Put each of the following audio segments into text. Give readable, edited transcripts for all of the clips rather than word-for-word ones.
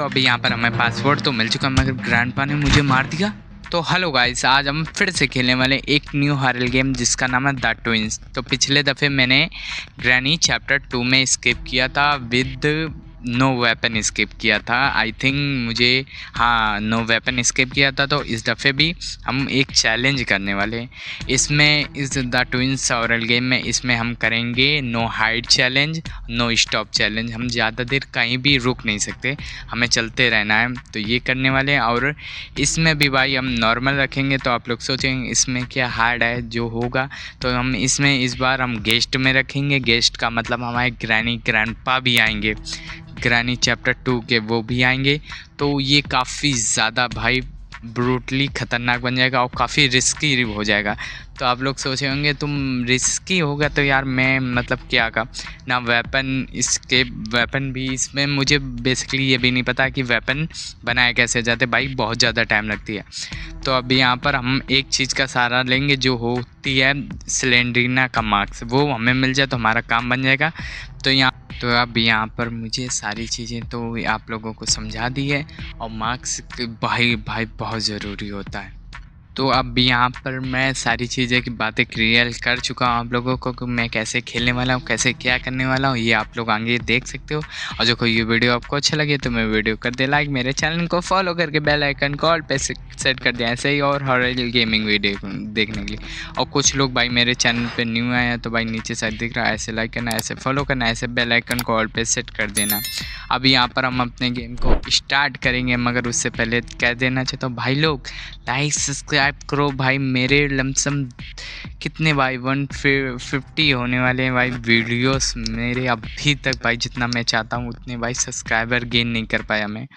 तो अभी यहाँ पर हमें पासवर्ड तो मिल चुका मगर ग्रैंडपा ने मुझे मार दिया। तो हेलो गाइस, आज हम फिर से खेलने वाले एक न्यू हॉरर गेम जिसका नाम है द ट्विंस। तो पिछले दफ़े मैंने ग्रैनी चैप्टर 2 में स्किप किया था विद नो वेपन स्किप किया था आई थिंक मुझे। हाँ, नो वेपन स्किप किया था। तो इस दफ़े भी हम एक चैलेंज करने वाले हैं इसमें, इस द ट्विंस हॉरर गेम में। इसमें हम करेंगे no hide challenge, no stop challenge. हम ज़्यादा देर कहीं भी रुक नहीं सकते, हमें चलते रहना है। तो ये करने वाले हैं। और इसमें भी भाई हम नॉर्मल रखेंगे तो आप लोग सोचेंगे इसमें क्या हार्ड है जो होगा। तो हम इसमें इस बार हम गेस्ट में रखेंगे। गेस्ट का मतलब हमारे ग्रैनी ग्रैंडपा भी आएंगे, ग्रैनी चैप्टर 2 के वो भी आएंगे। तो ये काफ़ी ज़्यादा भाई ब्रूटली ख़तरनाक बन जाएगा और काफ़ी रिस्की हो जाएगा। तो आप लोग सोचे होंगे तुम रिस्की होगा तो यार मैं मतलब क्या का ना वेपन, इसके वेपन भी इसमें मुझे बेसिकली ये भी नहीं पता कि वेपन बनाए कैसे जाते भाई, बहुत ज़्यादा टाइम लगती है। तो अभी यहाँ पर हम एक चीज़ का सहारा लेंगे जो होती है सिलेंड्रीना का मार्क्स, वो हमें मिल जाए तो हमारा काम बन जाएगा। तो अब यहाँ पर मुझे सारी चीज़ें तो आप लोगों को समझा दी है और मार्क्स भाई भाई बहुत ज़रूरी होता है। तो अब यहाँ पर मैं सारी चीज़ें की बातें क्लियर कर चुका हूँ आप लोगों को कि मैं कैसे खेलने वाला हूँ, कैसे क्या करने वाला हूँ, ये आप लोग आगे देख सकते हो। और जो कोई ये वीडियो आपको अच्छा लगे तो मैं वीडियो कर दे लाइक, मेरे चैनल को फॉलो करके बेल आइकन को ऑल पे सेट कर दिया ऐसे ही और हॉरर गेमिंग वीडियो देखने के लिए। और कुछ लोग भाई मेरे चैनल पे न्यू आए हैं तो भाई नीचे साइड दिख रहा है, ऐसे लाइक करना, ऐसे फॉलो करना, ऐसे बेल आइकन को ऑल पे सेट कर देना। अब यहाँ पर हम अपने गेम को स्टार्ट करेंगे मगर उससे पहले कह देना चाहता हूँ भाई लोग लाइक सब्सक्राइब करो भाई। मेरे लमसम कितने भाई 150 होने वाले हैं भाई वीडियोस मेरे अभी तक भाई, जितना मैं चाहता हूँ उतने भाई सब्सक्राइबर गेन नहीं कर पाया मैं।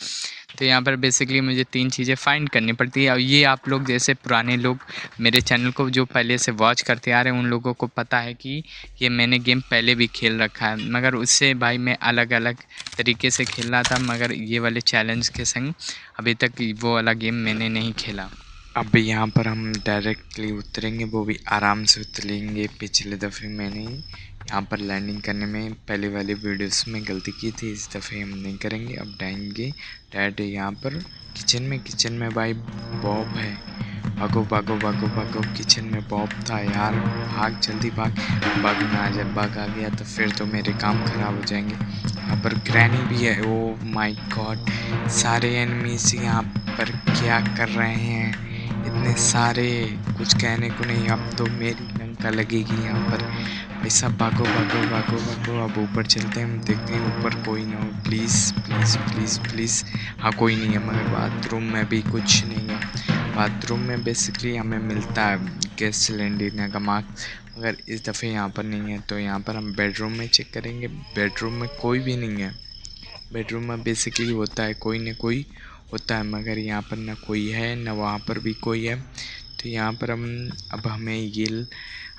तो यहाँ पर बेसिकली मुझे 3 चीज़ें फाइंड करनी पड़ती है। और ये आप लोग जैसे पुराने लोग मेरे चैनल को जो पहले से वॉच करते आ रहे हैं उन लोगों को पता है कि ये मैंने गेम पहले भी खेल रखा है, मगर उससे भाई मैं अलग अलग तरीके से खेल रहा था। मगर ये वाले चैलेंज के संग अभी तक वो वाला गेम मैंने नहीं खेला। अब यहाँ पर हम डायरेक्टली उतरेंगे, वो भी आराम से उतरेंगे। पिछले दफ़े मैंने यहाँ पर लैंडिंग करने में पहले वाले वीडियोस में गलती की थी, इस दफ़े हम नहीं करेंगे। अब जाएंगे डायरेक्ट यहाँ पर किचन में भाई बॉब है। भागो भागो भागो भागो, किचन में बॉब था यार, भाग जल्दी भाग। बग ना आ जाए, बग आ गया तो फिर तो मेरे काम ख़राब हो जाएंगे। यहाँ पर ग्रैनी भी है। ओ माय गॉड, सारे एनिमीज यहाँ पर क्या कर रहे हैं, इतने सारे, कुछ कहने को नहीं। अब तो मेरी लंका लगेगी यहाँ पर भाई साहब। भागो भागो भागो भागो। अब ऊपर चलते हैं, हम देखते हैं ऊपर कोई ना हो, प्लीज़ प्लीज़ प्लीज़ प्लीज़। हाँ कोई नहीं है, मगर बाथरूम में भी कुछ नहीं है। बाथरूम में बेसिकली हमें मिलता है गैस सिलेंडर का मार्क्स, मगर इस दफ़े यहाँ पर नहीं है। तो यहाँ पर हम बेडरूम में चेक करेंगे, बेडरूम में कोई भी नहीं है। बेडरूम में बेसिकली होता है कोई ना कोई होता है, मगर यहाँ पर ना कोई है ना वहाँ पर भी कोई है। तो यहाँ पर अब हमें ये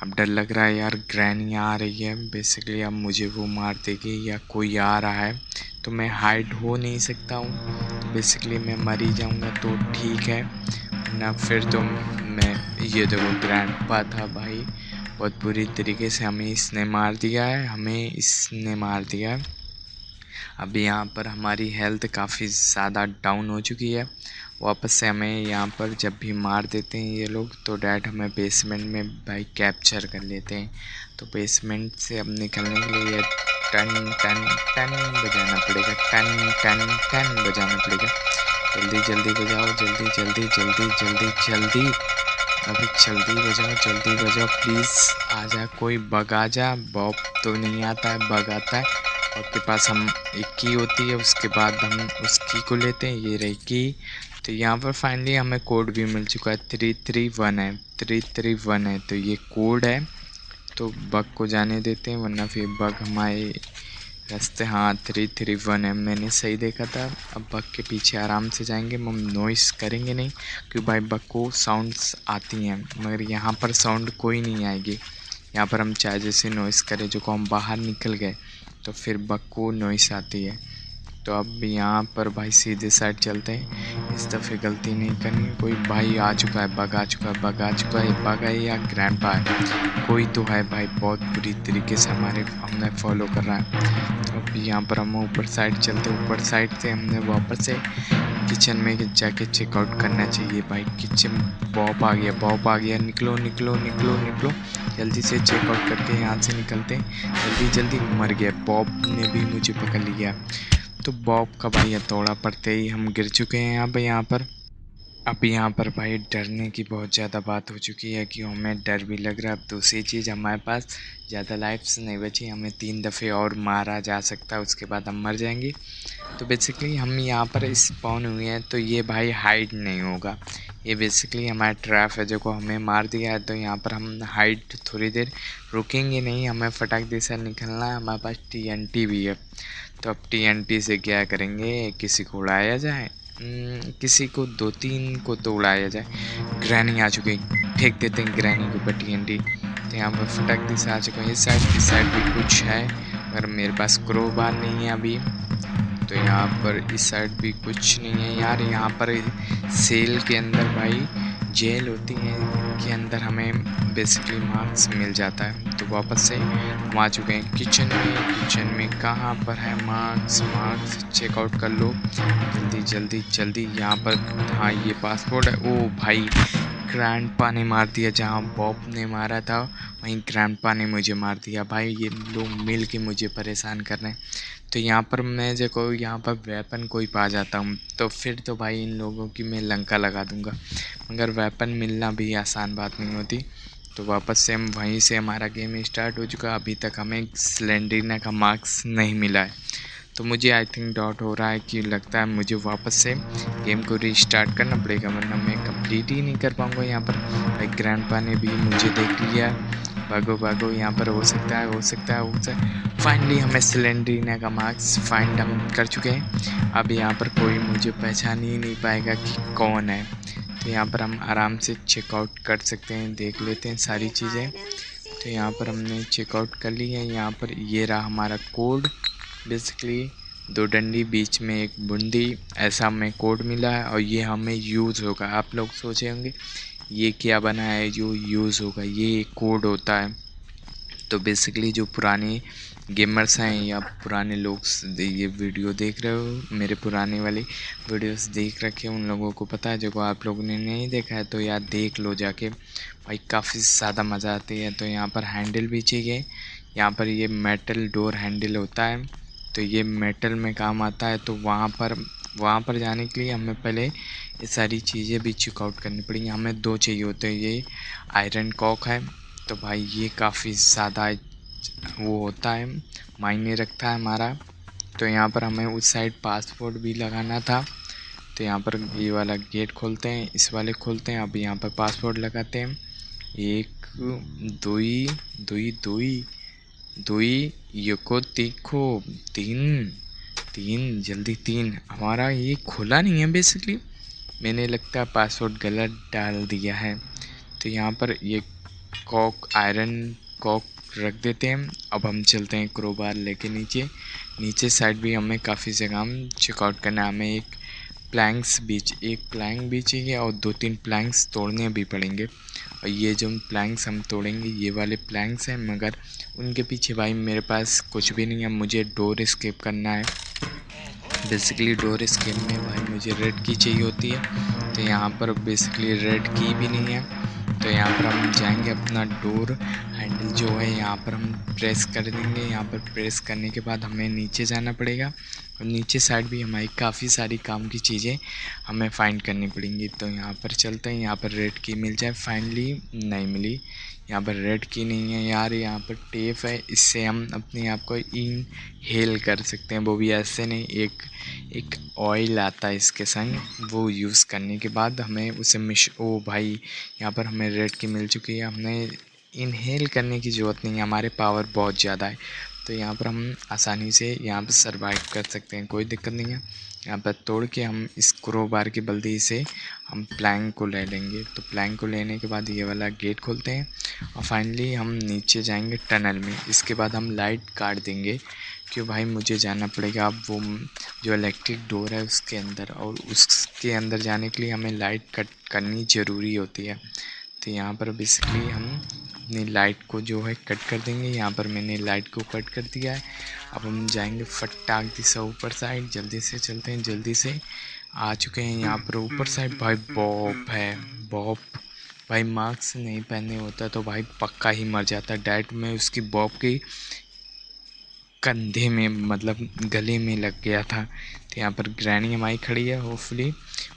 अब डर लग रहा है यार, ग्रैनी आ रही है बेसिकली, अब मुझे वो मार देगी या कोई आ रहा है। तो मैं हाइड हो नहीं सकता हूँ, तो बेसिकली मैं मर ही जाऊँगा तो ठीक है, ना फिर तो मैं, ये देखो ग्रैंडपा था भाई, बहुत बुरी तरीके से हमें इसने मार दिया है। अब यहाँ पर हमारी हेल्थ काफ़ी ज़्यादा डाउन हो चुकी है। वापस से हमें यहाँ पर जब भी मार देते हैं ये लोग तो डैड हमें बेसमेंट में भाई कैप्चर कर लेते हैं। तो बेसमेंट से अब निकलने के लिए टन टन टन बजाना पड़ेगा, टन टन टन बजाना पड़ेगा। जल्दी जल्दी बजाओ, जल्दी जल्दी जल्दी जल्दी जल्दी, अभी जल्दी बजाओ प्लीज़। आ जा कोई, बग आ जा। बॉब तो नहीं आता है, बग आता है। आपके पास हम एक की होती है, उसके बाद हम उस की को लेते हैं, ये रही की। तो यहाँ पर फाइनली हमें कोड भी मिल चुका है, 331 है। तो ये कोड है, तो बग को जाने देते हैं वरना फिर बग हमारे रास्ते। हाँ 331 है, मैंने सही देखा था। अब बग के पीछे आराम से जाएंगे, हम नॉइस करेंगे नहीं क्योंकि भाई बग को साउंड्स आती हैं, मगर यहाँ पर साउंड कोई नहीं आएगी। यहाँ पर हम चाहे जैसे नॉइस करें जो को हम बाहर निकल गए तो फिर बग को नॉइस आती है। तो अब यहाँ पर भाई सीधे साइड चलते हैं, इस दफ़े गलती नहीं करनी। कोई भाई आ चुका है, बग आ चुका है, बग आ चुका है, बग है या ग्रैंडपा है, कोई तो है भाई बहुत बुरी तरीके से हमने फॉलो कर रहा है। तो अब यहाँ पर हम ऊपर साइड चलते, ऊपर साइड से हमने वापस से किचन में जाके चेकआउट करना चाहिए भाई। किचन बॉब आ गया, निकलो निकलो निकलो निकलो, जल्दी से चेकआउट करके यहाँ से निकलते हैं। जल्दी जल्दी, मर गया, बॉब ने भी मुझे पकड़ लिया। तो बॉब का भाई हथौड़ा पड़ते ही हम गिर चुके हैं यहाँ पर। अब यहाँ पर भाई डरने की बहुत ज़्यादा बात हो चुकी है कि हमें डर भी लग रहा है। अब दूसरी चीज़, हमारे पास ज़्यादा लाइफ्स नहीं बची, हमें 3 दफ़े और मारा जा सकता है, उसके बाद हम मर जाएंगे। तो बेसिकली हम यहाँ पर स्पॉन हुए हैं, तो ये भाई हाइड नहीं होगा, ये बेसिकली हमारा ट्रैप है जो को हमें मार दिया है। तो यहाँ पर हम हाइड थोड़ी देर रुकेंगे नहीं, हमें फटाक दे से निकलना है। हमारे पास TNT भी है, तो अब TNT से क्या करेंगे, किसी को उड़ाया जाए, किसी को 2-3 को तो उड़ाया जाए। ग्रैनी आ चुकी है, फेंक देते हैं ग्रैनी के ऊपर TNT। तो यहाँ पर फटक दी से आ चुका है। इस साइड भी कुछ है, मगर मेरे पास क्रोबार नहीं है अभी। तो यहाँ पर इस साइड भी कुछ नहीं है यार। यहाँ पर सेल के अंदर भाई जेल होती है के अंदर हमें बेसिकली मार्क्स मिल जाता है। तो वापस से हम आ चुके हैं किचन में कहाँ पर है मार्क्स चेकआउट कर लो जल्दी जल्दी जल्दी। यहाँ पर हाँ ये पासपोर्ट है। ओ भाई ग्रैंडपा ने मार दिया, जहाँ बॉब ने मारा था वहीं ग्रैंडपा ने मुझे मार दिया। भाई ये लोग मिल के मुझे परेशान कर रहे हैं। तो यहाँ पर मैं देखो यहाँ पर वेपन कोई पा जाता हूँ तो फिर तो भाई इन लोगों की मैं लंका लगा दूँगा, मगर वेपन मिलना भी आसान बात नहीं होती। तो वापस से हम वहीं से हमारा गेम स्टार्ट हो चुका। अभी तक हमें स्लेंडरीना का मार्क्स नहीं मिला है, तो मुझे आई थिंक डाउट हो रहा है कि लगता है मुझे वापस से गेम को रीस्टार्ट करना पड़ेगा, वरना मैं कंप्लीट ही नहीं कर पाऊँगा। यहाँ पर भाई ग्रैंडपा ने भी मुझे देख लिया, भागो यहाँ पर हो सकता है। फाइनली हमें स्लेंडरीना का मार्क्स फाइंड हम कर चुके हैं। अब यहाँ पर कोई मुझे पहचान ही नहीं पाएगा कि कौन है। तो यहाँ पर हम आराम से चेकआउट कर सकते हैं, देख लेते हैं सारी चीज़ें। तो यहाँ पर हमने चेकआउट कर ली है। यहाँ पर ये रहा हमारा कोड, बेसिकली 2 डंडी बीच में एक बूंदी, ऐसा हमें कोड मिला है और ये हमें यूज़ होगा। आप लोग सोचे होंगे ये क्या बना है जो यूज़ होगा, ये कोड होता है। तो बेसिकली जो पुराने गेमर्स हैं या पुराने लोग ये वीडियो देख रहे हो, मेरे पुराने वाली वीडियोस देख रखे उन लोगों को पता है। जो आप लोगों ने नहीं देखा है तो यार देख लो जाके, भाई काफ़ी ज़्यादा मज़ा आती है। तो यहाँ पर हैंडल भी चाहिए, यहाँ पर ये मेटल डोर हैंडल होता है, तो ये मेटल में काम आता है। तो वहाँ पर जाने के लिए हमें पहले ये सारी चीज़ें भी चेकआउट करनी पड़ेंगी। हमें 2 चाहिए होते हैं। ये आयरन कॉक है, तो भाई ये काफ़ी ज़्यादा वो होता है, मायने रखता है हमारा। तो यहाँ पर हमें उस साइड पासपोर्ट भी लगाना था। तो यहाँ पर ये वाला गेट खोलते हैं, इस वाले खोलते हैं। अब यहाँ पर पासपोर्ट लगाते हैं। 1 2 2 यको तीखो 3 जल्दी 3। हमारा ये खुला नहीं है, बेसिकली मैंने लगता है पासवर्ड गलत डाल दिया है। तो यहाँ पर ये कॉक आयरन कॉक रख देते हैं। अब हम चलते हैं क्रोबार लेके नीचे साइड भी हमें काफ़ी जगह हम चेकआउट करना है। हमें एक प्लैंक भी चाहिए और 2-3 प्लैंक्स तोड़ने भी पड़ेंगे। और ये जो प्लैंक्स हम तोड़ेंगे ये वाले प्लैंक्स हैं, मगर उनके पीछे भाई मेरे पास कुछ भी नहीं है। मुझे डोर एस्केप करना है। बेसिकली डोर एस्केप में भाई मुझे रेड की चाहिए होती है, तो यहाँ पर बेसिकली रेड की भी नहीं है। तो यहाँ पर हम जाएंगे, अपना डोर हैंडल जो है यहाँ पर हम प्रेस कर देंगे। यहाँ पर प्रेस करने के बाद हमें नीचे जाना पड़ेगा और नीचे साइड भी हमारी काफ़ी सारी काम की चीज़ें हमें फाइंड करनी पड़ेंगी। तो यहाँ पर चलते हैं, यहाँ पर रेड की मिल जाए। फाइनली नहीं मिली, यहाँ पर रेड की नहीं है यार। यहाँ पर टेप है, इससे हम अपने आप को इनहेल कर सकते हैं, वो भी ऐसे नहीं, एक ऑयल आता है इसके संग, वो यूज़ करने के बाद हमें उसे ओ भाई यहाँ पर हमें रेड की मिल चुकी है। हमने इनहेल करने की ज़रूरत नहीं है, हमारे पावर बहुत ज़्यादा है। तो यहाँ पर हम आसानी से यहाँ पर सर्वाइव कर सकते हैं, कोई दिक्कत नहीं है। यहाँ पर तोड़ के हम इस क्रोबार की बल्दी से हम प्लैंक को ले लेंगे। तो प्लैंक को लेने के बाद ये वाला गेट खोलते हैं और फाइनली हम नीचे जाएंगे टनल में। इसके बाद हम लाइट काट देंगे कि भाई मुझे जाना पड़ेगा अब वो जो इलेक्ट्रिक डोर है उसके अंदर, और उसके अंदर जाने के लिए हमें लाइट कट करनी ज़रूरी होती है। तो यहाँ पर बेसिकली हम अपनी लाइट को जो है कट कर देंगे। यहाँ पर मैंने लाइट को कट कर दिया है। अब हम जाएंगे फटाक दिशा ऊपर साइड, जल्दी से चलते हैं, जल्दी से आ चुके हैं यहाँ पर ऊपर साइड। भाई बॉब है, बॉब भाई मास्क नहीं पहने होता तो भाई पक्का ही मर जाता। डायरेक्ट में उसकी बॉब के कंधे में मतलब गले में लग गया था। तो यहाँ पर ग्रैनी हमारी खड़ी है, होपफुली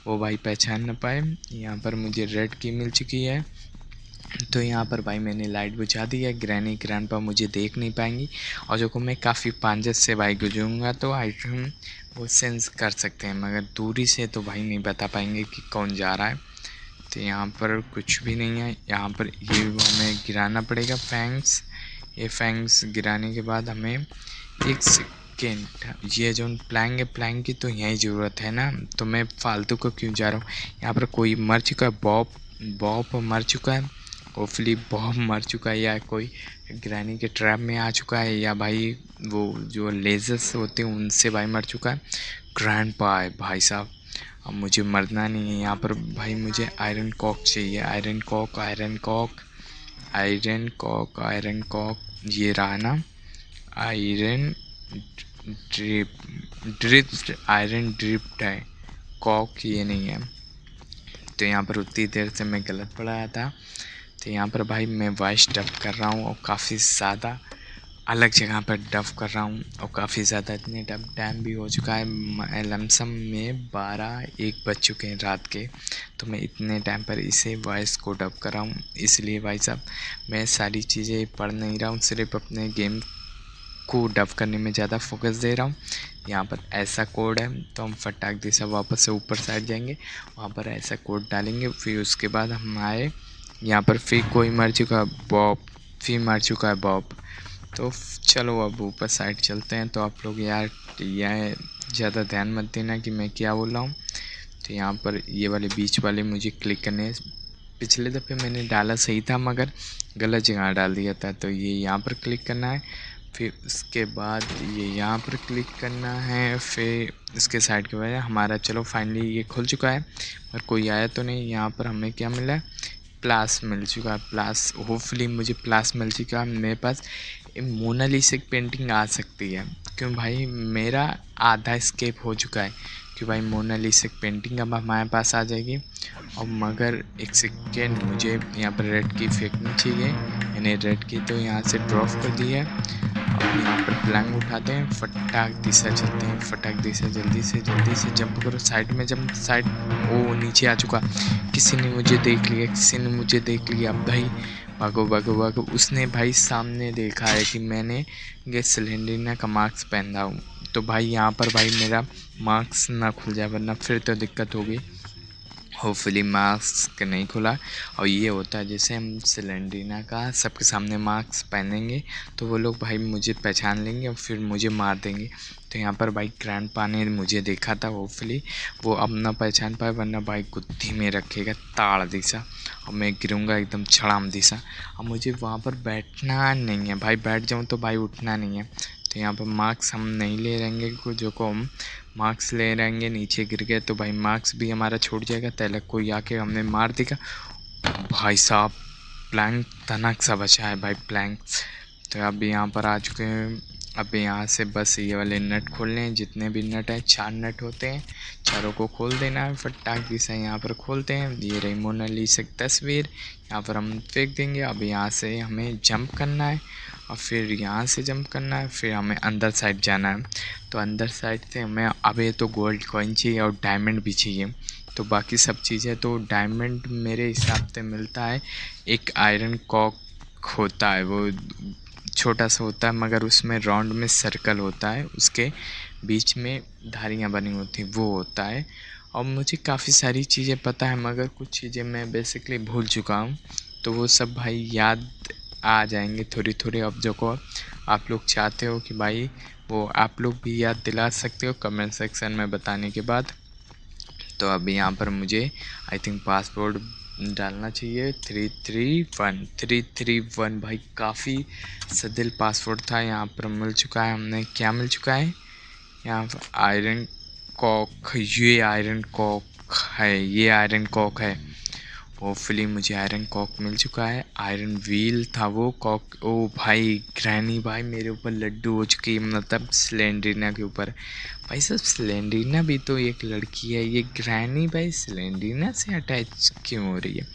वो भाई पहचान न पाए। यहाँ पर मुझे रेड की मिल चुकी है। तो यहाँ पर भाई मैंने लाइट बुझा दी है, ग्रैनी ग्रैंडपा मुझे देख नहीं पाएंगी। और जो को मैं काफ़ी पांजत से भाई गुजरूँगा तो आइटम वो सेंस कर सकते हैं, मगर दूरी से तो भाई नहीं बता पाएंगे कि कौन जा रहा है। तो यहाँ पर कुछ भी नहीं है। यहाँ पर ये हमें गिराना पड़ेगा फैंग्स। ये फैंग्स गिराने के बाद हमें एक सेकेंड, ये जो प्लैंग है प्लैंग की तो यही ज़रूरत है ना, तो मैं फालतू को क्यों जा रहा हूँ। यहाँ पर कोई मर चुका है, बॉब मर चुका है, होपफुली बॉब मर चुका है, या कोई ग्रैनी के ट्रैप में आ चुका है, या भाई वो जो लेजर्स होते हैं उनसे भाई मर चुका है। ग्रैंडपा है भाई साहब, अब मुझे मरना नहीं है। यहाँ पर भाई मुझे आयरन कॉक चाहिए, iron cock iron cock iron cock iron cock, ये रहा ना आयरन ड्रिफ्ट आयरन ड्रिफ्ट है, कॉक ये नहीं है। तो यहाँ पर उतनी देर से मैं गलत पढ़ाया था। तो यहाँ पर भाई मैं वॉइस डब कर रहा हूँ और काफ़ी ज़्यादा अलग जगह पर डब कर रहा हूँ, और काफ़ी ज़्यादा इतने डब टाइम भी हो चुका है। लमसम में 12-1 बज चुके हैं रात के। तो मैं इतने टाइम पर इसे वॉइस को डब कर रहा हूँ, इसलिए भाई साहब मैं सारी चीज़ें पढ़ नहीं रहा हूँ, सिर्फ अपने गेम को डब करने में ज़्यादा फोकस दे रहा हूँ। यहाँ पर ऐसा कोड है, तो हम फटाक दिशा वापस से ऊपर साइड जाएंगे, वहाँ पर ऐसा कोड डालेंगे। फिर उसके बाद हम आए यहाँ पर, फिर कोई मर चुका है बॉब, फिर मर चुका है बॉब। तो चलो अब ऊपर साइड चलते हैं। तो आप लोग यार यह ज़्यादा ध्यान मत देना कि मैं क्या बोल रहा हूँ। तो यहाँ पर ये वाले बीच वाले मुझे क्लिक करने, पिछले दफ़े मैंने डाला सही था मगर गलत जगह डाल दिया था। तो ये यहाँ पर क्लिक करना है, फिर उसके बाद ये यहाँ पर क्लिक करना है, फिर इसके साइड के बाद हमारा चलो फाइनली ये खुल चुका है, पर कोई आया तो नहीं। यहाँ पर हमें क्या मिला है, प्लस मिल चुका है, प्लस होपफुली मुझे प्लस मिल चुका है। मेरे पास मोनालिसा की पेंटिंग आ सकती है, क्यों भाई मेरा आधा स्केप हो चुका है कि भाई मोनालिसा की पेंटिंग अब हमारे पास आ जाएगी। और मगर एक सेकेंड, मुझे यहाँ पर रेड की फेंकनी चाहिए, मैंने रेड की तो यहाँ से ड्रॉप कर दी है। अब यहाँ पर प्लैंग उठाते हैं, फटाक दिशा चलते हैं, फटाक दिशा जल्दी से जंप करो, साइड में जंप, साइड ओ नीचे आ चुका। किसी ने मुझे देख लिया, किसी ने मुझे देख लिया। अब भाई भागो भागो भागो, उसने भाई सामने देखा है कि मैंने गैस सिलेंडर का मास्क पहना हूँ। तो भाई यहाँ पर भाई मेरा मास्क ना खुल जाए, वरना फिर तो दिक्कत होगी। होपफुली मास्क नहीं खुला। और ये होता है जैसे हम सिलेंडरिना का सबके सामने मास्क पहनेंगे तो वो लोग भाई मुझे पहचान लेंगे और फिर मुझे मार देंगे। तो यहाँ पर भाई ग्रैंडपा ने मुझे देखा था, होपफुली वो अब ना पहचान पाए, वरना भाई गुत्थी में रखेगा ताड़ दिशा और मैं गिरूँगा एकदम छड़ाम दिशा। अब मुझे वहाँ पर बैठना नहीं है भाई, बैठ जाऊँ तो भाई उठना नहीं है। तो यहाँ पर मार्क्स हम नहीं ले रहेंगे, जो को हम मार्क्स ले रहेंगे नीचे गिर गए तो भाई मार्क्स भी हमारा छूट जाएगा। तैलक कोई आके हमने मार देगा भाई साहब, प्लैंक तनक सा बचा है भाई प्लैंक। तो अब यहाँ पर आ चुके हैं। अब यहाँ से बस ये वाले नट खोलने हैं, जितने भी नट हैं 4 नट होते हैं, चारों को खोल देना है फटाक से। यहाँ पर खोलते हैं, ये रही मोनालिसा की तस्वीर, यहाँ पर हम फेंक देंगे। अब यहाँ से हमें जंप करना है और फिर यहाँ से जंप करना है, फिर हमें अंदर साइड जाना है। तो अंदर साइड से हमें अब ये तो गोल्ड कॉइन चाहिए और डायमंड भी चाहिए, तो बाकी सब चीज़ें तो डायमंड मेरे हिसाब से मिलता है। एक आयरन कॉक होता है, वो छोटा सा होता है मगर उसमें राउंड में सर्कल होता है, उसके बीच में धारियाँ बनी होती हैं, वो होता है। और मुझे काफ़ी सारी चीज़ें पता है मगर कुछ चीज़ें मैं बेसिकली भूल चुका हूँ, तो वो सब भाई याद आ जाएंगे थोड़ी थोड़ी। अब जो को आप लोग चाहते हो कि भाई वो आप लोग भी याद दिला सकते हो कमेंट सेक्शन में बताने के बाद। तो अभी यहाँ पर मुझे आई थिंक पासवर्ड डालना चाहिए 331 भाई। काफ़ी सदिल पासवर्ड था। यहाँ पर मिल चुका है, हमने क्या मिल चुका है यहाँ पर आयरन कॉक। ये आयरन कॉक है, ये आयरन कॉक है। होपफुली मुझे आयरन कॉक मिल चुका है। आयरन व्हील था वो कॉक। ओ भाई ग्रैनी भाई मेरे ऊपर लड्डू हो चुकी है, मतलब स्लेंड्रीना के ऊपर। भाई साहब स्लेंड्रीना भी तो एक लड़की है, ये ग्रैनी भाई स्लेंड्रीना से अटैच क्यों हो रही है?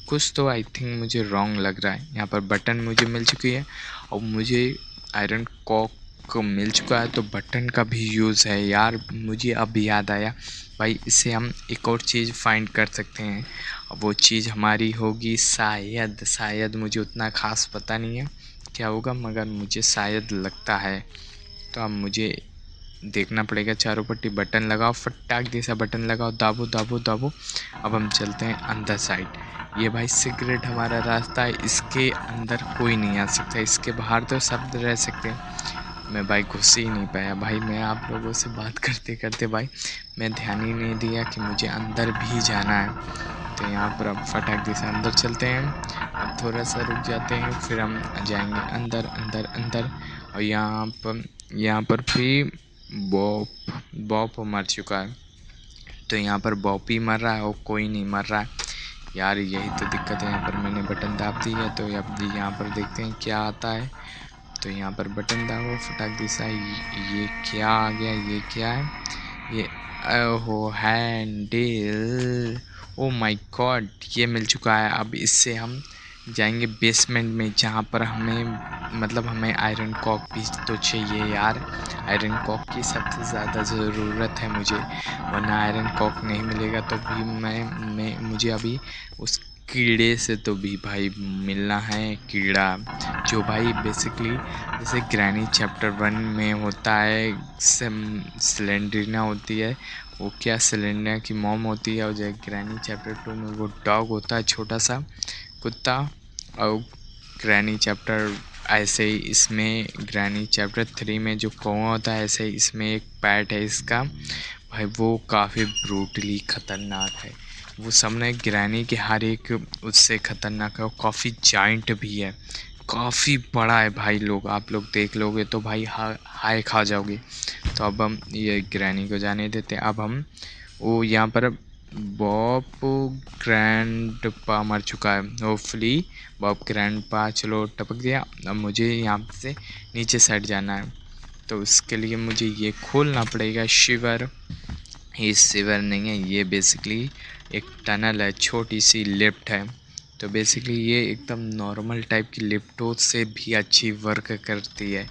कुछ तो आई थिंक मुझे रॉन्ग लग रहा है। यहाँ पर बटन मुझे मिल चुकी है और मुझे आयरन कॉक मिल चुका है, तो बटन का भी यूज़ है यार। मुझे अब याद आया भाई, इससे हम एक और चीज़ फाइंड कर सकते हैं। अब वो चीज़ हमारी होगी शायद मुझे उतना ख़ास पता नहीं है क्या होगा, मगर मुझे शायद लगता है। तो अब मुझे देखना पड़ेगा। चारों पट्टी बटन लगाओ, फटाक जैसा बटन लगाओ, दाबो दाबो दाबो। अब हम चलते हैं अंदर साइड। ये भाई सीक्रेट हमारा रास्ता है, इसके अंदर कोई नहीं आ सकता, इसके बाहर तो सब रह सकते हैं। मैं भाई घुस ही नहीं पाया भाई। मैं आप लोगों से बात करते करते भाई मैं ध्यान ही नहीं दिया कि मुझे अंदर भी जाना है। तो यहाँ पर अब फटाक जैसे अंदर चलते हैं। अब थोड़ा सा रुक जाते हैं, फिर हम जाएंगे अंदर अंदर अंदर। और यहाँ पर भी बॉप बॉप मर चुका है। तो यहाँ पर बॉप ही मर रहा है और कोई नहीं मर रहा है यार। यही तो दिक्कत है। यहाँ पर मैंने बटन दाब दी है, तो अब यहाँ पर देखते हैं क्या आता है। तो यहाँ पर बटन दाबो फटाक दिशा। ये क्या आ गया? ये क्या है? ये ओहो हैंडल। ओ माय गॉड, ये मिल चुका है। अब इससे हम जाएंगे बेसमेंट में, जहाँ पर हमें आयरन कॉक भी तो चाहिए यार। आयरन कॉक की सबसे ज़्यादा ज़रूरत है मुझे, वरना आयरन कॉक नहीं मिलेगा तो भी मुझे अभी उस कीड़े से तो भी भाई मिलना है। कीड़ा जो भाई बेसिकली जैसे ग्रैनी चैप्टर 1 में होता है, स्लेंड्रीना होती है, वो क्या सिलेंडर की मॉम होती है। और जो ग्रैनी चैप्टर 2 में वो डॉग होता है, छोटा सा कुत्ता। और ग्रैनी चैप्टर ऐसे ही इसमें ग्रैनी चैप्टर 3 में जो कौवा होता है, ऐसे ही इसमें एक पैट है इसका भाई, वो काफ़ी ब्रूटली ख़तरनाक है। वो सामने ग्रैनी के हर एक उससे ख़तरनाक है और काफ़ी जाइंट भी है, काफ़ी बड़ा है भाई। आप लोग देख लोगे तो भाई हाय खा जाओगे। तो अब हम ये ग्रैनी को जाने देते हैं। अब हम वो यहाँ पर बॉब ग्रैंडपा मर चुका है। होपफुली बॉब ग्रैंडपा चलो टपक गया। अब मुझे यहाँ से नीचे साइड जाना है, तो उसके लिए मुझे ये खोलना पड़ेगा शिवर। ये शिवर नहीं है, ये बेसिकली एक टनल है, छोटी सी लिफ्ट है। तो बेसिकली ये एकदम नॉर्मल टाइप की लिफ्टों से भी अच्छी वर्क करती है।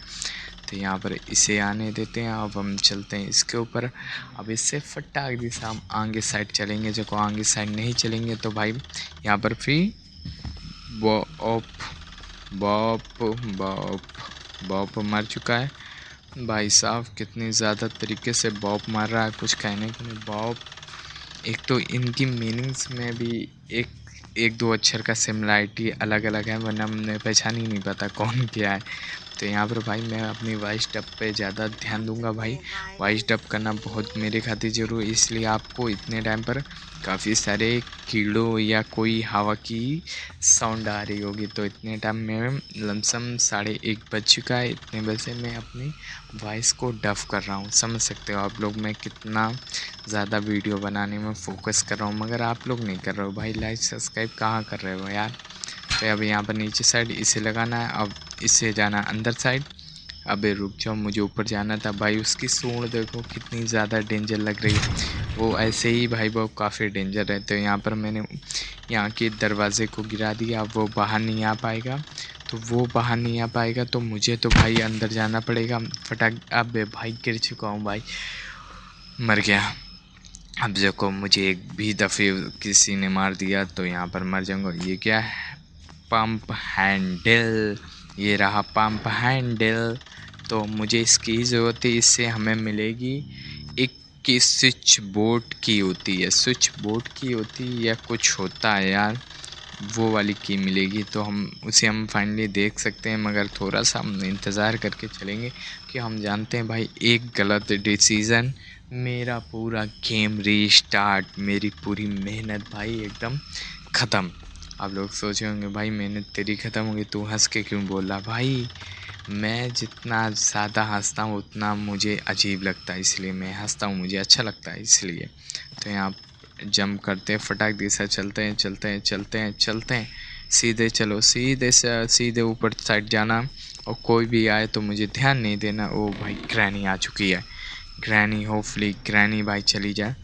तो यहाँ पर इसे आने देते हैं। अब हम चलते हैं इसके ऊपर। अब इससे फटाक दिशा हम आगे साइड चलेंगे। जब आगे साइड नहीं चलेंगे तो भाई यहाँ पर फिर बॉप बॉप बॉप बॉप मर चुका है भाई साहब। कितनी ज़्यादा तरीके से बॉप मार रहा है, कुछ कहने को नहीं। बॉप एक तो इनकी मीनिंग्स में भी एक दो अक्षर का सिमिलरिटी अलग अलग है, वरना हमने पहचान ही नहीं पाता कौन क्या है। तो यहाँ पर भाई मैं अपनी वॉइस डब पे ज़्यादा ध्यान दूंगा भाई। वॉइस डब करना बहुत मेरे खातिर ज़रूरी है, इसलिए आपको इतने टाइम पर काफ़ी सारे कीड़ों या कोई हवा की साउंड आ रही होगी। तो इतने टाइम में लमसम 1:30 बज चुका है। इतने बजे मैं अपनी वॉइस को डब कर रहा हूँ। समझ सकते हो आप लोग मैं कितना ज़्यादा वीडियो बनाने में फ़ोकस कर रहा हूँ, मगर आप लोग नहीं कर रहे हो भाई। लाइक सब्सक्राइब कहाँ कर रहे हो यार। तो अब यहाँ पर नीचे साइड इसे लगाना है। अब इससे जाना अंदर साइड। अबे रुक जाओ, मुझे ऊपर जाना था भाई। उसकी सूंड देखो कितनी ज़्यादा डेंजर लग रही है। वो ऐसे ही भाई वो काफ़ी डेंजर है। तो यहाँ पर मैंने यहाँ के दरवाजे को गिरा दिया। अब वो बाहर नहीं आ पाएगा, तो मुझे तो भाई अंदर जाना पड़ेगा फटाक। अबे भाई गिर चुका हूँ भाई, मर गया। अब देखो मुझे एक भी दफ़े किसी ने मार दिया तो यहाँ पर मर जाऊँगा। ये क्या है? Pump handle. ये रहा पंप हैंडल। तो मुझे इसकी ज़रूरत है, इससे हमें मिलेगी एक की स्विच बोर्ड की होती है या कुछ होता है यार, वो वाली की मिलेगी। तो हम फाइनली देख सकते हैं, मगर थोड़ा सा हम इंतज़ार करके चलेंगे कि हम जानते हैं भाई एक गलत डिसीज़न मेरा पूरा गेम रीस्टार्ट, मेरी पूरी मेहनत भाई एकदम ख़त्म। आप लोग सोचे होंगे भाई मैंने तेरी ख़त्म होगी, तू हंस के क्यों बोल रहा भाई? मैं जितना ज़्यादा हंसता हूँ उतना मुझे अजीब लगता है, इसलिए मैं हंसता हूँ, मुझे अच्छा लगता है इसलिए। तो यहाँ जंप करते हैं, फटाक दिशा चलते हैं चलते हैं चलते हैं चलते हैं, सीधे चलो, सीधे से सीधे ऊपर साइड जाना, और कोई भी आए तो मुझे ध्यान नहीं देना। ओ भाई ग्रैनी आ चुकी है, ग्रैनी, होपफुली ग्रैनी भाई चली जाए।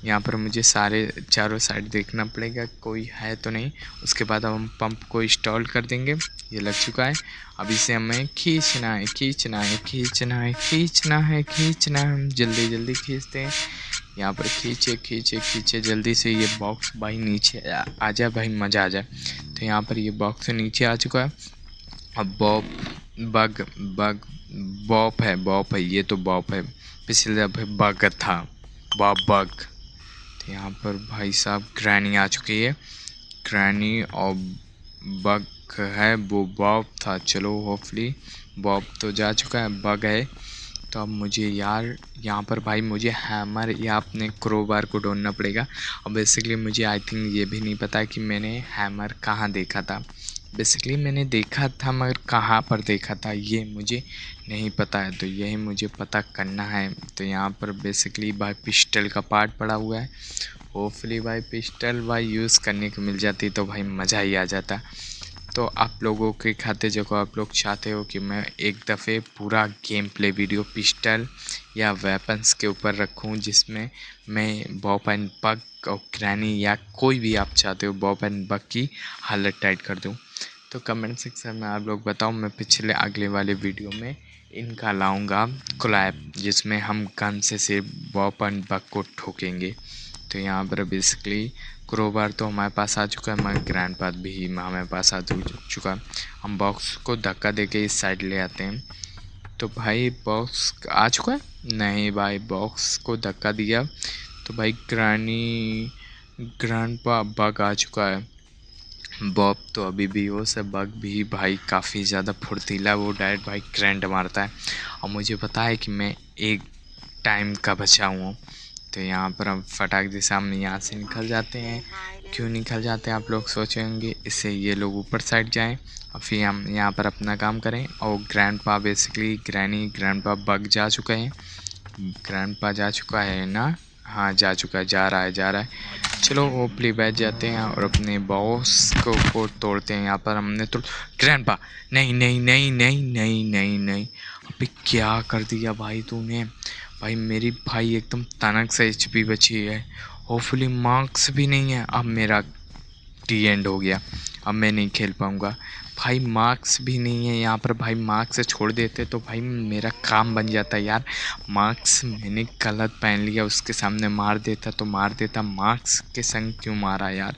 यहाँ पर मुझे सारे चारों साइड देखना पड़ेगा कोई है तो नहीं। उसके बाद अब हम पंप को इंस्टॉल कर देंगे। ये लग चुका है, अब इसे हमें खींचना है खींचना है खींचना है खींचना है खींचना है, हम जल्दी जल्दी खींचते हैं। यहाँ पर खींचे खींचे खींचे जल्दी से, ये बॉक्स भाई नीचे आ जाए भाई, मज़ा आ जाए। तो यहाँ पर ये बॉक्स नीचे आ चुका है। अब बग बग बॉप है, ये तो बॉप है, पिछले दफे बग था, बग। तो यहाँ पर भाई साहब ग्रैनी आ चुकी है, ग्रैनी और बग है, वो बॉब था। चलो होपफुली बॉब तो जा चुका है, बग है। तो अब मुझे यार यहाँ पर भाई मुझे हैमर या अपने क्रोबार को ढूंढना पड़ेगा। और बेसिकली मुझे आई थिंक ये भी नहीं पता कि मैंने हैमर कहाँ देखा था। बेसिकली मैंने देखा था मगर कहाँ पर देखा था ये मुझे नहीं पता है, तो यही मुझे पता करना है। तो यहाँ पर बेसिकली भाई पिस्टल का पार्ट पड़ा हुआ है, होपफुली भाई पिस्टल भाई यूज़ करने को मिल जाती तो भाई मज़ा ही आ जाता। तो आप लोगों के खाते जो आप लोग चाहते हो कि मैं एक दफ़े पूरा गेम प्ले वीडियो पिस्टल या वेपन्स के ऊपर रखूं, जिसमें मैं बॉब एंड बग और ग्रैनी या कोई भी आप चाहते हो बॉब एंड बग की हालत टाइट कर दूं, तो कमेंट सेक्शन में आप लोग बताओ। मैं पिछले अगले वाले वीडियो में इनका लाऊंगा कोलैब, जिसमें हम गन से सिर्फ बॉब एंड बग को ठोकेंगे। तो यहाँ पर बेसिकली क्रोबार तो हमारे पास आ चुका है, मगर ग्रैंड पाथ भी हमारे पास आ चुका है। हम बॉक्स को धक्का देके इस साइड ले आते हैं। तो भाई बॉक्स आ चुका है, नहीं भाई बॉक्स को धक्का दिया तो भाई ग्रैंड पा बग आ चुका है। बॉब तो अभी भी हो, सब बग भी भाई काफ़ी ज़्यादा फुर्तीला, वो डायरेक्ट भाई करंट मारता है और मुझे पता है कि मैं एक टाइम का बचा हूँ। तो यहाँ पर हम फटाक दिशा में यहाँ से निकल जाते हैं। क्यों निकल जाते हैं आप लोग सोचेंगे, इससे ये लोग ऊपर साइड जाएं और फिर हम यहाँ पर अपना काम करें। और ग्रैंडपा बेसिकली ग्रैंडपा बग जा चुका है, ग्रैंडपा जा चुका है ना, हाँ जा चुका है, जा रहा है। चलो होपली बैठ जाते हैं और अपने बॉस को तोड़ते हैं। यहाँ पर हमने तो ग्रैंडपा, नहीं नहीं नहीं नहीं नहीं नहीं नहीं, अभी क्या कर दिया भाई तूने? भाई मेरी भाई एकदम तनक से HP बची है, होपफुली मार्क्स भी नहीं है। अब मेरा टी एंड हो गया, अब मैं नहीं खेल पाऊँगा भाई, मार्क्स भी नहीं है यहाँ पर। भाई मार्क्स से छोड़ देते तो भाई मेरा काम बन जाता यार। मार्क्स मैंने गलत पहन लिया, उसके सामने मार देता तो मार देता, मार्क्स के संग क्यों मारा यार?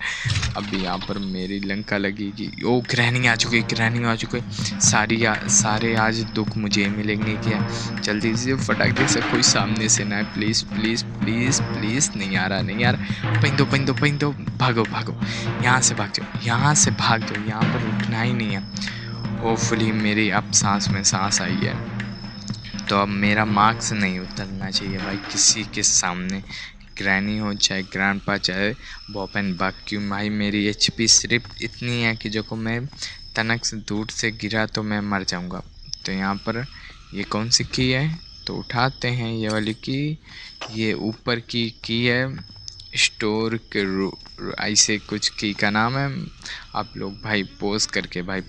अब यहाँ पर मेरी लंका लगेगी। ओ ग्रैनी आ चुकी, ग्रैनी आ चुकी, सारे आज दुख मुझे मिलेंगे क्या? जल्दी से फटाक से कोई सामने से ना, प्लीज़ प्लीज़ प्लीज़ प्लीज़, नहीं आ रहा। पहन दो, भागो यहाँ से भाग जाओ, यहाँ पर रुकना ही नहीं है। होपफुली मेरी अब सांस में सांस आई है। तो अब मेरा मार्क्स नहीं उतरना चाहिए भाई किसी के सामने, ग्रैनी हो चाहे ग्रैंडपा चाहे बॉब एंड बग। क्यों भाई मेरी HP सिर्फ इतनी है कि जो को मैं तनक से दूर से गिरा तो मैं मर जाऊंगा। तो यहाँ पर ये कौन सी की है, तो उठाते हैं ये वाली की, ये ऊपर की है, स्टोर के ऐसे कुछ की का नाम है। आप लोग भाई पोस्ट करके भाई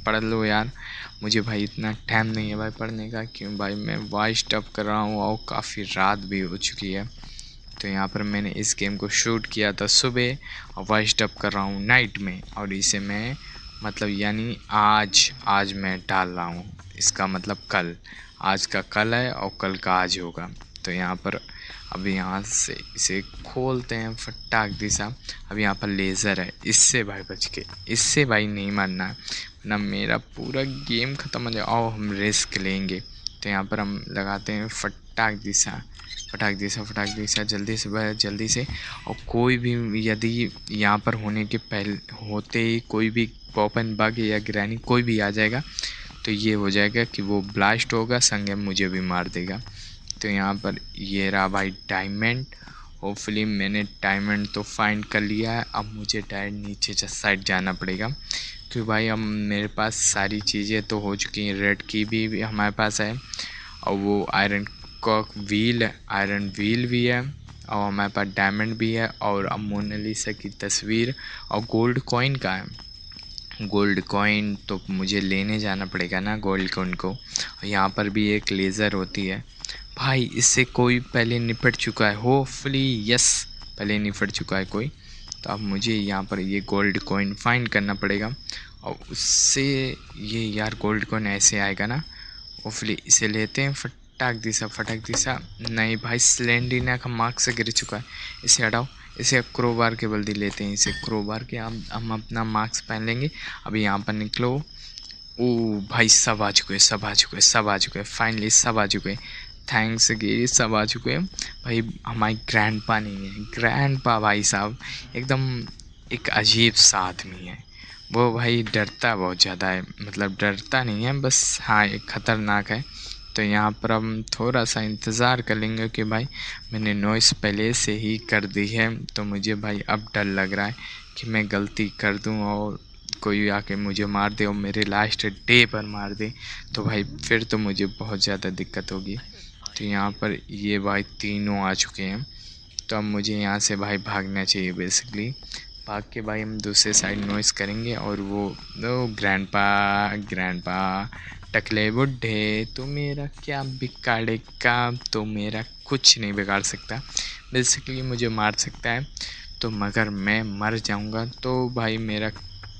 पढ़ लो यार, मुझे भाई इतना टाइम नहीं है भाई पढ़ने का, क्यों भाई मैं वॉइस टफ कर रहा हूँ और काफ़ी रात भी हो चुकी है। तो यहाँ पर मैंने इस गेम को शूट किया था सुबह और वॉइस टफ कर रहा हूँ नाइट में, और इसे मैं मतलब यानी आज मैं डाल रहा हूँ, इसका मतलब कल, आज का कल है और कल का आज होगा। तो यहाँ पर अभी यहाँ से इसे खोलते हैं फटाक दिशा। अब यहाँ पर लेज़र है, इससे भाई बच के, इससे भाई नहीं मारना ना, मेरा पूरा गेम ख़त्म हो जाए। आओ हम रिस्क लेंगे। तो यहाँ पर हम लगाते हैं फटाक दिशा जल्दी से। और कोई भी यदि यहाँ पर होने के पहले होते ही कोई भी बॉब एंड बग या ग्रैनी कोई भी आ जाएगा तो ये हो जाएगा कि वो ब्लास्ट होगा, संगे मुझे भी मार देगा। तो यहाँ पर ये रहा भाई डायमंड, होपफुली मैंने डायमंड तो फाइंड कर लिया है। अब मुझे डायरेक्ट नीचे साइड जाना पड़ेगा, क्योंकि भाई अब मेरे पास सारी चीज़ें तो हो चुकी हैं। रेड की भी हमारे पास है, और वो आयरन व्हील भी है, और हमारे पास डायमंड भी है, और अब मोनालिसा की तस्वीर और गोल्ड कॉइन का है। गोल्ड कॉइन तो मुझे लेने जाना पड़ेगा ना गोल्ड कॉइन को। यहाँ पर भी एक लेज़र होती है भाई, इससे कोई पहले निपट चुका है होपफुली। यस, पहले निपट चुका है कोई। तो अब मुझे यहाँ पर ये गोल्ड कॉइन फाइंड करना पड़ेगा, और उससे ये यार गोल्ड कॉइन ऐसे आएगा ना। होपफुली इसे लेते हैं। फटाक दिशा। नहीं भाई, स्लेंडिना का मार्क से गिर चुका है, इसे हटाओ। इसे क्रोबार के बल्दी लेते हैं, इसे क्रोबार के हम अपना मार्क्स पहन लेंगे। अभी यहाँ पर निकलो। ओ भाई, सब आ चुके हैं फाइनली, सब आ चुके हैं। थैंक्स गे, सब आ चुके हैं भाई। हमारे ग्रैंडपा नहीं है, ग्रैंडपा भाई साहब एकदम एक अजीब सा आदमी है वो भाई, डरता बहुत ज़्यादा है। मतलब डरता नहीं है बस, हाँ एक ख़तरनाक है। तो यहाँ पर हम थोड़ा सा इंतज़ार कर लेंगे कि भाई मैंने नॉइस पहले से ही कर दी है, तो मुझे भाई अब डर लग रहा है कि मैं गलती कर दूँ और कोई आके मुझे मार दे और मेरे लास्ट डे पर मार दे, तो भाई फिर तो मुझे बहुत ज़्यादा दिक्कत होगी। तो यहाँ पर ये भाई तीनों आ चुके हैं, तो अब मुझे यहाँ से भाई भागना चाहिए बेसिकली। भाग के भाई हम दूसरे साइड नॉइस करेंगे, और वो ग्रैंडपा टकले बुड्ढे, तो मेरा क्या बिगाड़ेगा? तो मेरा कुछ नहीं बिगाड़ सकता, बेसिकली मुझे मार सकता है तो, मगर मैं मर जाऊंगा तो भाई मेरा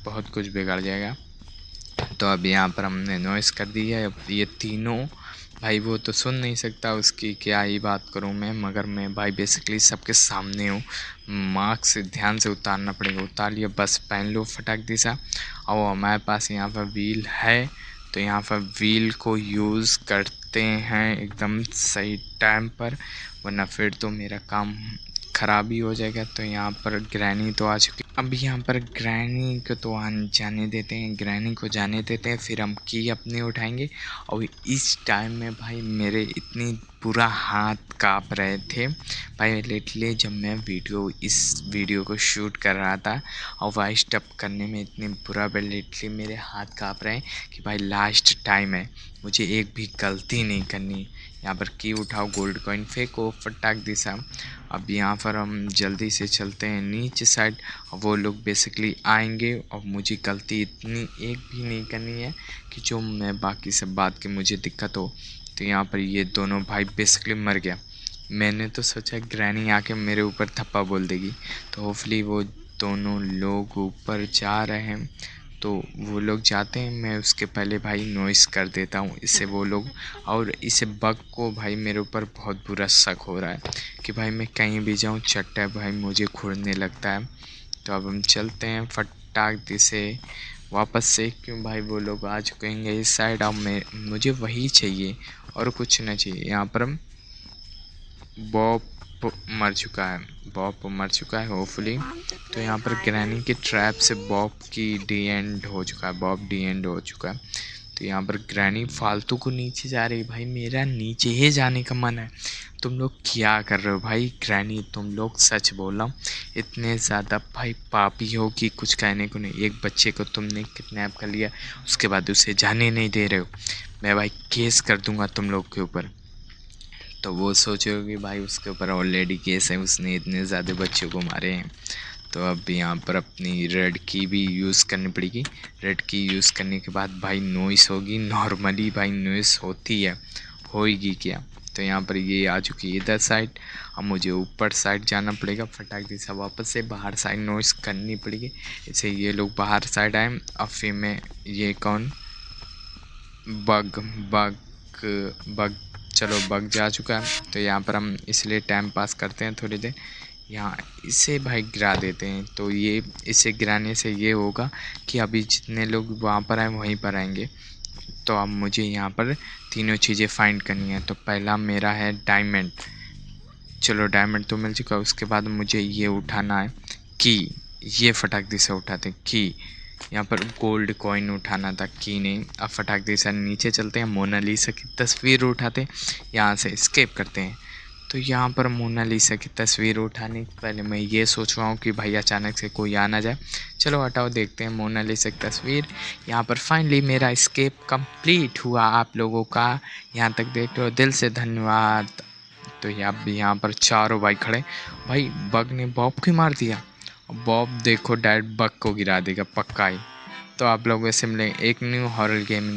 बहुत कुछ बिगड़ जाएगा। तो अब यहाँ पर हमने नॉइस कर दी है। अब ये तीनों भाई, वो तो सुन नहीं सकता, उसकी क्या ही बात करूँ मैं, मगर मैं भाई बेसिकली सबके सामने हूँ। मार्क्स से ध्यान से उतारना पड़ेगा। उतार लिया, बस पहन लो फटाक दिशा। और हमारे पास यहाँ पर व्हील है, तो यहाँ पर व्हील को यूज़ करते हैं एकदम सही टाइम पर, वरना फिर तो मेरा काम ख़राब ही हो जाएगा। तो यहाँ पर ग्रैनी तो आ चुकी। अब यहाँ पर ग्रैनी को तो जाने देते हैं, ग्रैनी को जाने देते हैं, फिर हम की अपने उठाएंगे। और इस टाइम में भाई मेरे इतनी पूरा हाथ काँप रहे थे भाई, लिटरली जब मैं इस वीडियो को शूट कर रहा था और वॉइस डब करने में इतनी बुरा लिटरली मेरे हाथ काँप रहे हैं कि भाई लास्ट टाइम है, मुझे एक भी गलती नहीं करनी। यहाँ पर की उठाओ, गोल्ड कॉइन फेंको फटाक दिशा। अब यहाँ पर हम जल्दी से चलते हैं नीचे साइड। वो लोग बेसिकली आएंगे और मुझे गलती इतनी एक भी नहीं करनी है कि जो मैं बाकी सब बात की मुझे दिक्कत हो। तो यहाँ पर ये दोनों भाई बेसिकली मर गया। मैंने तो सोचा ग्रैनी आके मेरे ऊपर थप्पा बोल देगी, तो होपफुली वो दोनों लोग ऊपर जा रहे हैं। तो वो लोग जाते हैं, मैं उसके पहले भाई नॉइस कर देता हूँ इससे वो लोग। और इसे बग को भाई मेरे ऊपर बहुत बुरा शक हो रहा है कि भाई मैं कहीं भी जाऊँ चट्टा भाई मुझे खुरने लगता है। तो अब हम चलते हैं फटाक से वापस से, क्यों भाई वो लोग आ चुके हैं इस साइड। अब मुझे वही चाहिए और कुछ ना चाहिए। यहाँ पर हम बॉब मर चुका है होपफुली। तो यहाँ पर ग्रैनी के ट्रैप से बॉब डी एंड हो चुका है। तो यहाँ पर ग्रैनी फालतू को नीचे जा रही है भाई, मेरा नीचे ही जाने का मन है। तुम लोग क्या कर रहे हो भाई? ग्रैनी तुम लोग सच बोला इतने ज़्यादा भाई पापी हो कि कुछ कहने को नहीं। एक बच्चे को तुमने किडनैप कर लिया, उसके बाद उसे जाने नहीं दे रहे हो। मैं भाई केस कर दूंगा तुम लोग के ऊपर। तो वो सोचोगे भाई उसके ऊपर ऑलरेडी केस है, उसने इतने ज़्यादा बच्चों को मारे हैं। तो अब यहाँ पर अपनी रेड की भी यूज़ करनी पड़ेगी। रेड की यूज़ करने के बाद भाई नॉइस होगी। नॉर्मली भाई नॉइस होती है, होएगी क्या? तो यहाँ पर ये आ चुकी है इधर साइड। अब मुझे ऊपर साइड जाना पड़ेगा फटाक जैसा, वापस से बाहर साइड नॉइस करनी पड़ेगी। इसे ये लोग बाहर साइड आए। अब फिर मैं ये कौन बग चलो बग जा चुका है। तो यहाँ पर हम इसलिए टाइम पास करते हैं थोड़ी देर। यहाँ इसे भाई गिरा देते हैं। तो ये इसे गिराने से ये होगा कि अभी जितने लोग वहाँ पर आए वहीं पर आएंगे। तो अब मुझे यहाँ पर तीनों चीज़ें फाइंड करनी है। तो पहला मेरा है डायमंड। चलो डायमंड तो मिल चुका है। उसके बाद मुझे ये उठाना है की, ये फटाक से उठाते की। यहाँ पर गोल्ड कॉइन उठाना था, की नहीं। अब फटाक से नीचे चलते हैं, मोनालिसा की तस्वीर उठाते हैं, यहाँ से स्केप करते हैं। तो यहाँ पर मोनालिसा की तस्वीर उठाने के पहले मैं ये सोच रहा हूँ कि भाई अचानक से कोई आ ना जाए। चलो हटाओ, देखते हैं मोनालिसा की तस्वीर। यहाँ पर फाइनली मेरा एस्केप कंप्लीट हुआ आप लोगों का। यहाँ तक देख लो, दिल से धन्यवाद। तो यहाँ पर चारों भाई खड़े। भाई बग ने बॉब को मार दिया। बॉब देखो डायरेक्ट बग को गिरा देगा पक्का ही। तो आप लोगों से मिले एक न्यू हॉरर गेम